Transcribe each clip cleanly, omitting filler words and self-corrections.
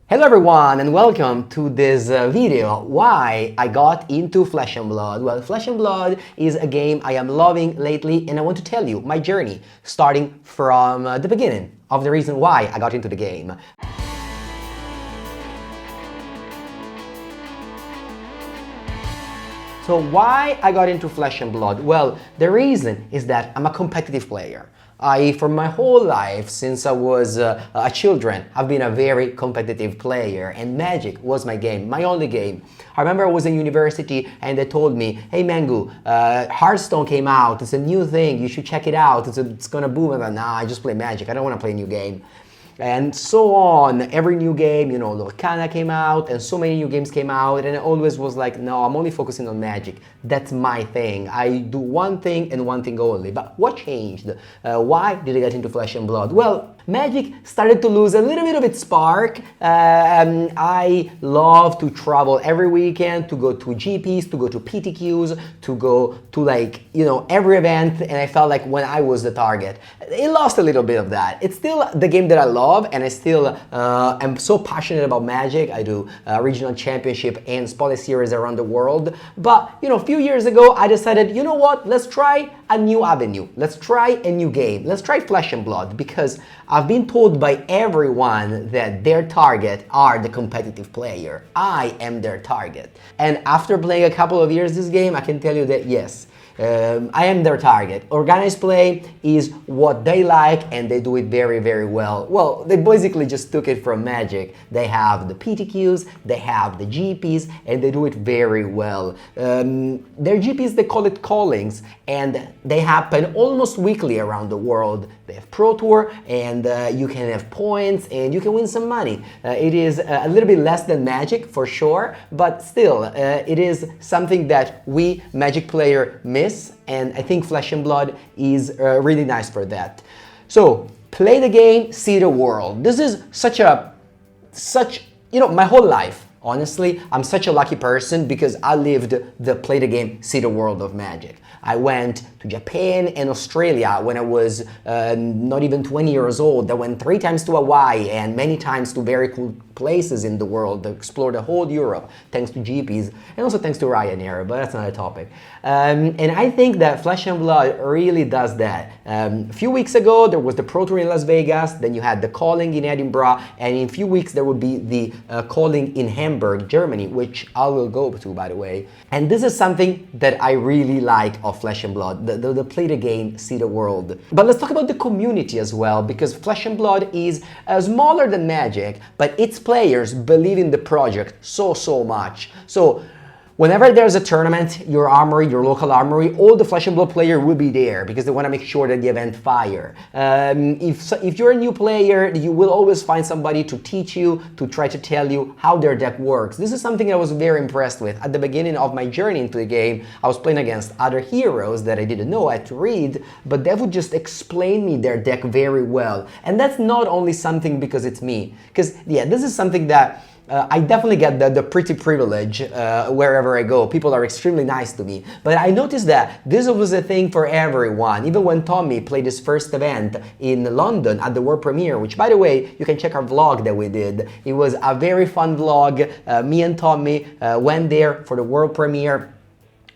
Hello everyone and welcome to this video, why I got into Flesh and Blood. Well, Flesh and Blood is a game I am loving lately, and I want to tell you my journey, starting from the beginning of the reason why I got into the game. So why I got into Flesh and Blood? Well, the reason is that I'm a competitive player. For my whole life, since I was a children, I've been a very competitive player, and Magic was my game, my only game. I remember I was in university and they told me, hey Mengu, Hearthstone came out, it's a new thing, you should check it out, it's gonna boom. I'm like, nah, I just play Magic, I don't wanna play a new game. And so on, every new game, you know, Lorcana came out and so many new games came out, and I always was like, no, I'm only focusing on Magic. That's my thing. I do one thing and one thing only. But what changed? Why did I get into Flesh and Blood? Well, Magic started to lose a little bit of its spark. I love to travel every weekend, to go to GPs, to go to PTQs, to go to every event, and I felt like when I was the target. It lost a little bit of that. It's still the game that I love, and I still am so passionate about Magic. I do regional championship and Spotlight series around the world. But a few years ago, I decided, you know what? Let's try a new avenue. Let's try a new game. Let's try Flesh and Blood, because I've been told by everyone that their target are the competitive player. I am their target. And after playing a couple of years this game, I can tell you that yes, I am their target. Organized play is what they like, and they do it very, very well. Well, they basically just took it from Magic. They have the PTQs, they have the GPs, and they do it very well. Their GPs, they call it callings, and they happen almost weekly around the world. They have Pro Tour, and you can have points, and you can win some money. It is a little bit less than Magic, for sure, but still, it is something that we Magic player miss. And I think Flesh and Blood is really nice for that. So play the game, see the world. This is my whole life. Honestly, I'm such a lucky person because I lived the play the game, see the world of Magic. I went to Japan and Australia when I was not even 20 years old. I went 3 times to Hawaii and many times to very cool places in the world. I explored the whole Europe thanks to GPs and also thanks to Ryanair, but that's another topic. And I think that Flesh and Blood really does that. A few weeks ago, there was the Pro Tour in Las Vegas, then you had the calling in Edinburgh, and in a few weeks there will be the calling in Hamburg, Germany, which I will go to, by the way. And this is something that I really like of Flesh and Blood, the play the game, see the world. But let's talk about the community as well, because Flesh and Blood is smaller than Magic, but its players believe in the project so much. So whenever there's a tournament, your armory, your local armory, all the Flesh and Blood player will be there because they want to make sure that the event fire. If you're a new player, you will always find somebody to teach you, to try to tell you how their deck works. This is something I was very impressed with. At the beginning of my journey into the game, I was playing against other heroes that I didn't know, I had to read, but they would just explain me their deck very well. And that's not only something because it's me, because yeah, this is something that I definitely get the pretty privilege wherever I go. People are extremely nice to me. But I noticed that this was a thing for everyone. Even when Tommy played his first event in London at the world premiere, which by the way, you can check our vlog that we did. It was a very fun vlog. Me and Tommy went there for the world premiere.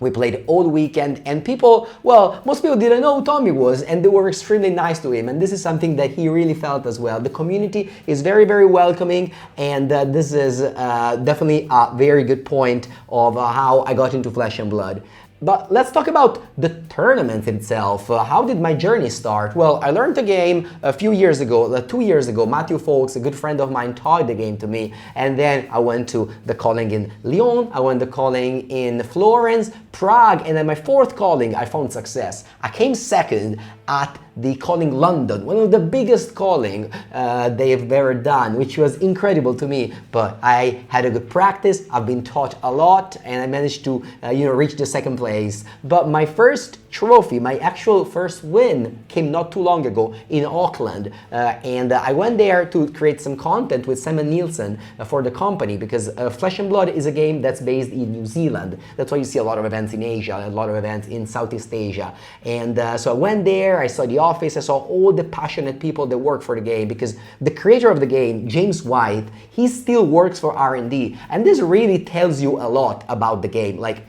We played all weekend, and most people didn't know who Tommy was, and they were extremely nice to him, and this is something that he really felt as well. The community is very, very welcoming, and this is definitely a very good point of how I got into Flesh and Blood. But let's talk about the tournament itself. How did my journey start? Well, I learned the game a few years ago, 2 years ago. Matthew Folks, a good friend of mine, taught the game to me. And then I went to the calling in Lyon, I went to the calling in Florence, Prague, and then my 4th calling, I found success. I came 2nd at the calling London, one of the biggest calling they have ever done, which was incredible to me. But I had a good practice, I've been taught a lot, and I managed to reach the 2nd place. But my first trophy, my actual first win, came not too long ago in Auckland, and I went there to create some content with Simon Nielsen for the company, because Flesh and Blood is a game that's based in New Zealand. That's why you see a lot of events in Asia, a lot of events in Southeast Asia. And so I went there, I saw the office, I saw all the passionate people that work for the game, because the creator of the game, James White, he still works for R&D, and this really tells you a lot about the game. Like,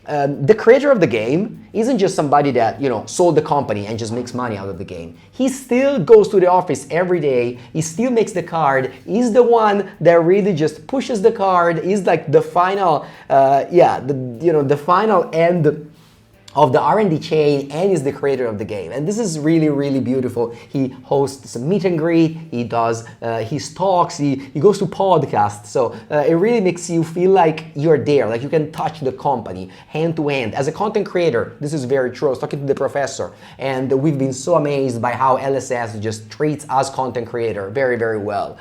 the creator of the game isn't just somebody that, you know, sold the company and just makes money out of the game. He still goes to the office every day. He still makes the card. He's the one that really just pushes the card. He's like the final, the final end of the R&D chain, and is the creator of the game. And this is really, really beautiful. He hosts a meet and greet, he does his talks, he goes to podcasts. So it really makes you feel like you're there, like you can touch the company hand to hand. As a content creator, this is very true. I was talking to the professor, and we've been so amazed by how LSS just treats us content creator very, very well.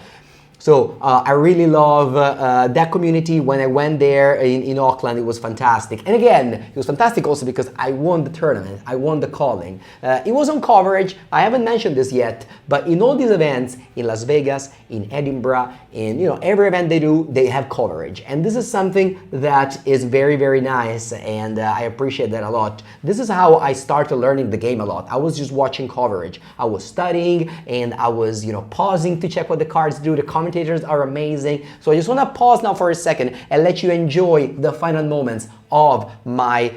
So I really love that community. When I went there in Auckland, it was fantastic. And again, it was fantastic also because I won the tournament. I won the calling. It was on coverage. I haven't mentioned this yet, but in all these events, in Las Vegas, in Edinburgh, in every event they do, they have coverage. And this is something that is very, very nice, and I appreciate that a lot. This is how I started learning the game a lot. I was just watching coverage. I was studying, and I was pausing to check what the cards do. The commentators are amazing. So I just want to pause now for a second and let you enjoy the final moments of my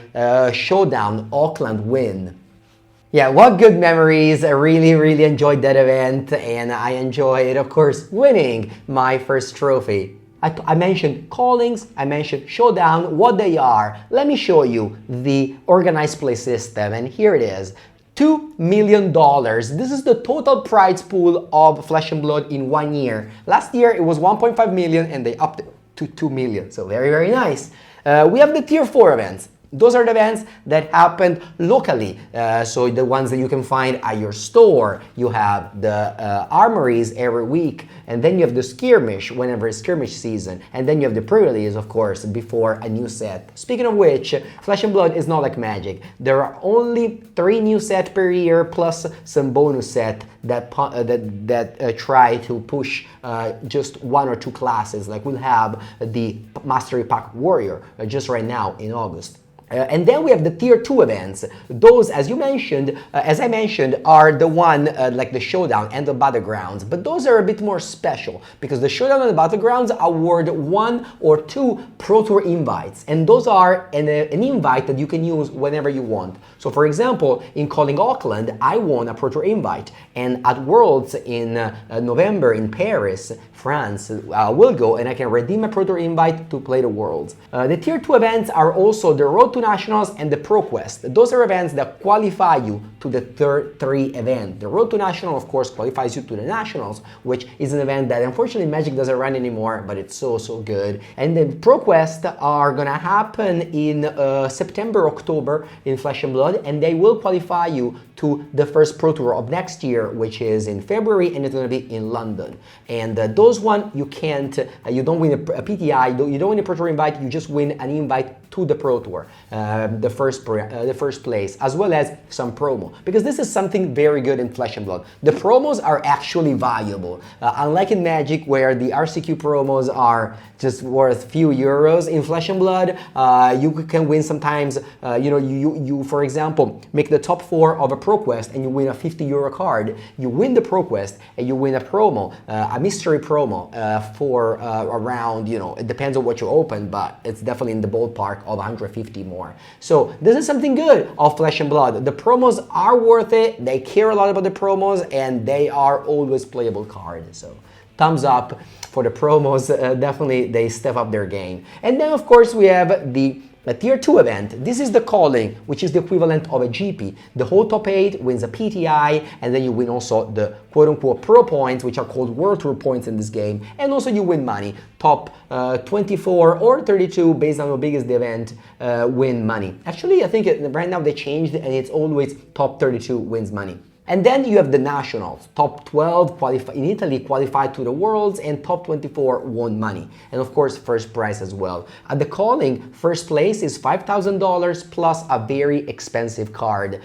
Showdown Auckland win. Yeah, what good memories. I really, really enjoyed that event, and I enjoyed, of course, winning my first trophy. I mentioned callings, I mentioned Showdown, what they are. Let me show you the organized play system, and here it is. $2 million. This is the total prize pool of Flesh and Blood in 1 year. Last year it was 1.5 million, and they upped it to 2 million. So very, very nice. We have the tier 4 events. Those are the events that happened locally. So the ones that you can find at your store. You have the armories every week, and then you have the skirmish whenever it's skirmish season, and then you have the pre-release, of course, before a new set. Speaking of which, Flesh and Blood is not like Magic. There are only 3 new sets per year, plus some bonus set that try to push just 1 or 2 classes. Like we'll have the Mastery Pack Warrior just right now in August. And then we have the tier 2 events. Those, as I mentioned, are the one like the Showdown and the Battlegrounds. But those are a bit more special because the Showdown and the Battlegrounds award 1 or 2 Pro Tour invites. And those are an invite that you can use whenever you want. So for example, in Calling Auckland, I won a Pro Tour invite. And at Worlds in November in Paris, France, will go and I can redeem a Pro Tour invite to play the Worlds. The tier 2 events are also the Road to Nationals and the ProQuest. Those are events that qualify you to the third 3 event. The Road to National, of course, qualifies you to the Nationals, which is an event that unfortunately Magic doesn't run anymore, but it's so, so good. And the ProQuest are gonna happen in September, October in Flesh and Blood, and they will qualify you to the first Pro Tour of next year, which is in February, and it's gonna be in London. And those one, you can't, you don't win a PTI, you don't win a Pro Tour invite, you just win an invite to the Pro Tour, the first place, as well as some promo. Because this is something very good in Flesh and Blood. The promos are actually valuable. Unlike in Magic, where the RCQ promos are just worth few euros, in Flesh and Blood, you can win sometimes, you for example, make the top 4 of a ProQuest and you win a 50 euro card. You win the ProQuest and you win a promo, a mystery promo for around, it depends on what you open, but it's definitely in the ballpark of 150 more. So this is something good of Flesh and Blood. The promos are worth it. They care a lot about the promos, and they are always playable cards. So thumbs up for the promos. Definitely they step up their game. And then of course we have the tier 2 event. This is the Calling, which is the equivalent of a GP. The whole top 8 wins a PTI, and then you win also the quote-unquote pro points, which are called World Tour points in this game, and also you win money. Top 24 or 32, based on how big is the event, win money. Actually, I think right now they changed, and it's always top 32 wins money. And then you have the nationals. Top 12 in Italy qualified to the Worlds, and top 24 won money. And of course, first prize as well. At the calling, first place is $5,000 plus a very expensive card,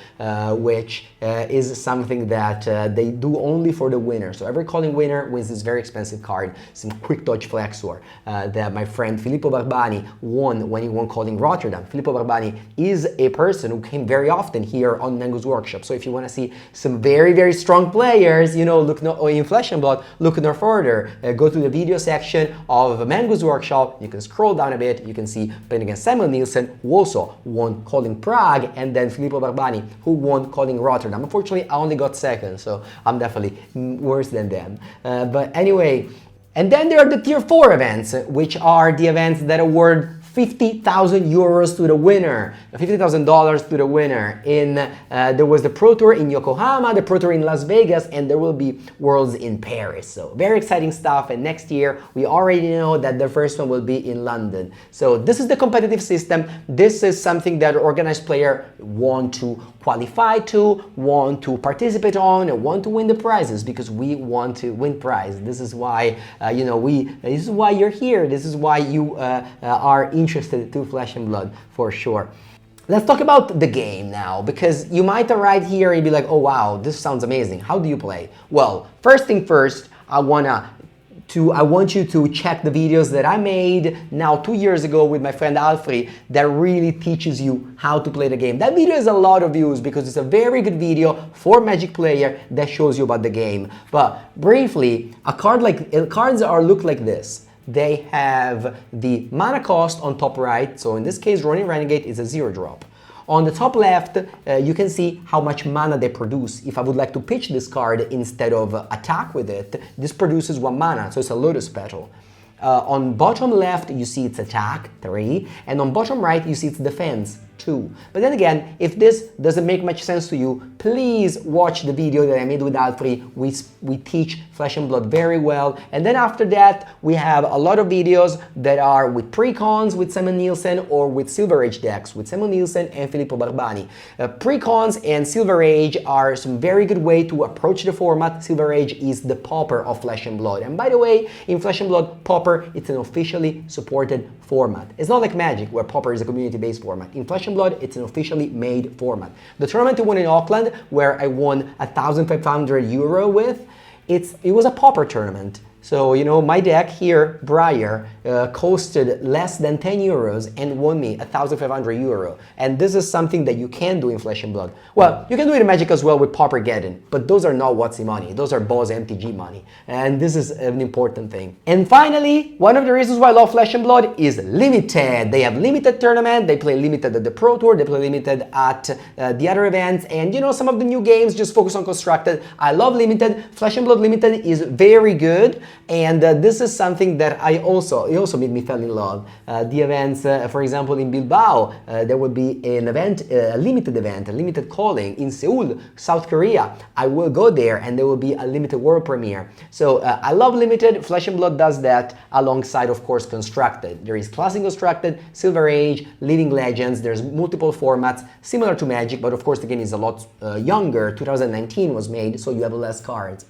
which is something that they do only for the winner. So every calling winner wins this very expensive card, some quick dodge flexor that my friend Filippo Barbani won when he won calling Rotterdam. Filippo Barbani is a person who came very often here on Mengu's workshop. So if you want to see some very, very strong players, you know, look no, in Flesh and Blood, look no further. Go to the video section of Mengu's workshop. You can scroll down a bit. You can see playing against Samuel Nielsen, who also won calling Prague, and then Filippo Barbani, who won calling Rotterdam. Unfortunately, I only got second, so I'm definitely worse than them. But anyway, and then there are the tier 4 events, which are the events that award 50,000 euros to the winner, $50,000 to the winner. There was the Pro Tour in Yokohama, the Pro Tour in Las Vegas, and there will be Worlds in Paris. So very exciting stuff. And next year, we already know that the first one will be in London. So this is the competitive system. This is something that organized player want to qualify to, want to participate on, and want to win the prizes, because we want to win prize. This is why, this is why you're here. This is why you are interested to Flesh and Blood, for sure. Let's talk about the game now, because you might arrive here and be like, oh wow, this sounds amazing. How do you play? Well, first thing first, I want you to check the videos that I made now 2 years ago with my friend Alfred that really teaches you how to play the game. That video has a lot of views because it's a very good video for Magic player that shows you about the game. But briefly, cards look like this. They have the mana cost on top right. So in this case, Ronin Renegade is a 0-drop. On the top left, you can see how much mana they produce. If I would like to pitch this card instead of attack with it, this produces 1 mana, so it's a Lotus Petal. On bottom left, you see its attack, 3, and on bottom right, you see its defense, 2. But then again, if this doesn't make much sense to you, please watch the video that I made with Alfred. We teach Flesh and Blood very well. And then after that, we have a lot of videos that are with precons with Samuel Nielsen or with Silver Age decks with Samuel Nielsen and Filippo Barbani. Precons and Silver Age are some very good way to approach the format. Silver Age is the Pauper of Flesh and Blood. And by the way, in Flesh and Blood, Pauper, it's an officially supported format. It's not like Magic, where Pauper is a community-based format. In Flesh and Blood, it's an officially made format. The tournament I won in Auckland, where I won 1,500 euro with, it was a Pauper tournament. So, you know, my deck here, Briar, costed less than 10 euros and won me 1,500 euro. And this is something that you can do in Flesh and Blood. Well, you can do it in Magic as well with Paupergeddon, but those are not WotC money. Those are Boss MTG money. And this is an important thing. And finally, one of the reasons why I love Flesh and Blood is limited. They have limited tournament, they play limited at the Pro Tour, they play limited at the other events, and you know, some of the new games just focus on constructed. I love limited. Flesh and Blood limited is very good. And this is something that it also made me fall in love. The events, for example, in Bilbao, there will be an event, a limited calling in Seoul, South Korea. I will go there and there will be a limited world premiere. So I love limited. Flesh and Blood does that alongside, of course, constructed. There is classic constructed, Silver Age, Living Legends. There's multiple formats similar to Magic, but of course the game is a lot younger. 2019 was made, so you have less cards.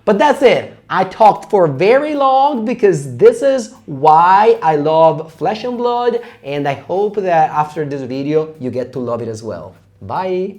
But that's it. I talked for very long because this is why I love Flesh and Blood, and I hope that after this video you get to love it as well. Bye!